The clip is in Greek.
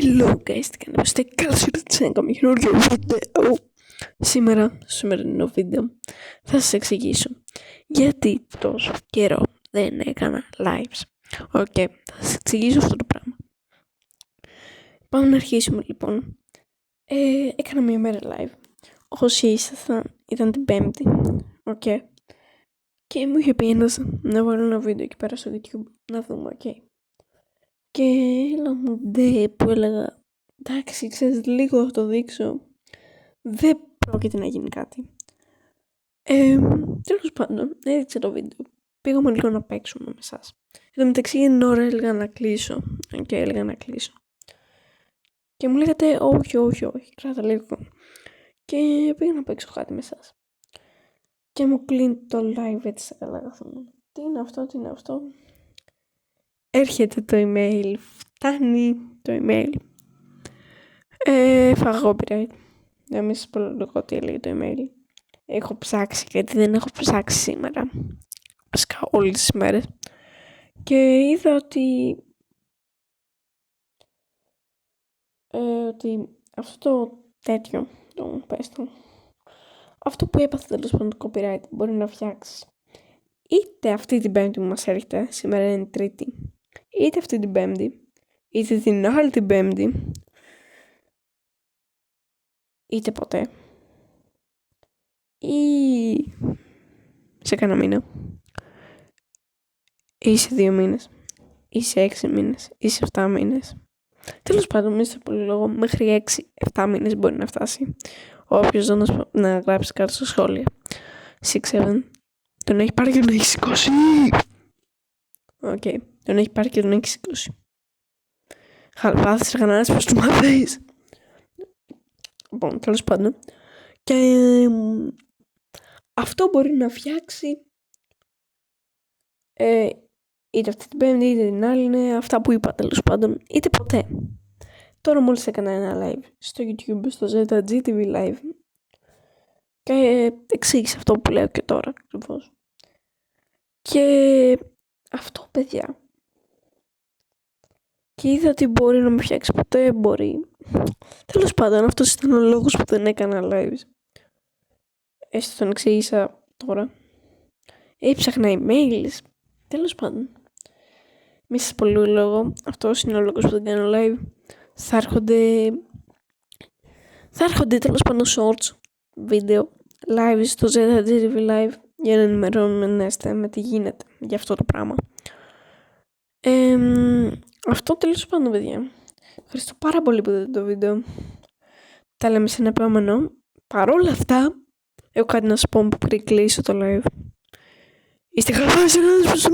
Hello guys, τι κάνετε, είστε καλώς ήρθατε σε ένα ακόμη καινούργιο βίντεο. Σήμερα, στο σημερινό βίντεο, θα σας εξηγήσω γιατί τόσο καιρό δεν έκανα lives. Οκ, θα σας εξηγήσω αυτό το πράγμα. Πάμε να αρχίσουμε λοιπόν. Έκανα μία μέρα live. Όσοι ήσασταν, ήταν την Πέμπτη. Οκ. Και μου είχε πει ένας να βάλω ένα βίντεο εκεί πέρα στο YouTube να δούμε, οκ. Και έλα μου ντε που έλεγα, εντάξει, ξέρεις, λίγο θα το δείξω, δεν πρόκειται να γίνει κάτι. Τέλος πάντων, έδειξα το βίντεο, πήγαμε λίγο να παίξουμε με εσάς. Εν τω μεταξύ είναι ώρα, έλεγα να κλείσω, και έλεγα να κλείσω. Και μου λέγατε, όχι, κράτα λίγο. Και πήγα να παίξω κάτι με εσάς. Και μου κλείνει το live έτσι σε καλά καθόλου. Τι είναι αυτό. Έρχεται το email, φτάνει το email. Φάγω copyright. Να μην σας πω λίγο τι έλεγε το email. Έχω ψάξει, γιατί δεν έχω ψάξει σήμερα. Βασικά όλες τις μέρες. Και είδα ότι αυτό το τέτοιο, αυτό που έπαθε τέλος πάντων το copyright μπορεί να φτιάξει είτε αυτή την Πέμπτη που μας έρχεται, σήμερα είναι Τρίτη, είτε αυτή την Πέμπτη, είτε την άλλη την Πέμπτη, είτε ποτέ, ή σε κάνα μήνα, ή σε 2 μήνες, ή σε 6 μήνες, ή σε 7 μήνες. Τέλος πάντων, μη σε πολύ λόγο, μέχρι 6-7 μήνες μπορεί να φτάσει. Όποιος να γράψει κάτω στα σχόλια. 6-7. Τον έχει πάρει και τον έχει σηκώσει. Οκ. Τον έχει πάρει και τον έχει σηκώσει. Χαλβάθησε κανένας πως του μαθαίνεις. Λοιπόν, τέλος πάντων. Και αυτό μπορεί να φτιάξει είτε αυτή την Πέμπτη, είτε την άλλη, είναι αυτά που είπα τέλος πάντων, είτε ποτέ. Τώρα μόλις έκανα ένα live στο YouTube, στο ZGTV Live, και εξήγησε αυτό που λέω και τώρα ακριβώς. Και αυτό, παιδιά. Και είδα ότι μπορεί να με φτιάξει ποτέ, μπορεί. Τέλος πάντων, αυτός ήταν ο λόγος που δεν έκανα live. Έστω τον εξήγησα τώρα. Έψαχνα emails. Τέλος πάντων. Μη σας πω λίγο λόγο. Αυτός είναι ο λόγος που δεν κάνω live. Θα έρχονται τέλος πάντων shorts βίντεο live στο ZGTV Live για να ενημερώνουμε με τι γίνεται για αυτό το πράγμα. Αυτό τέλος πάντων, παιδιά. Ευχαριστώ πάρα πολύ που είδατε το βίντεο. Τα λέμε σε ένα επόμενο. Παρόλα αυτά, έχω κάτι να σας πω πριν κλείσω το live. Είστε καλά, σε ένας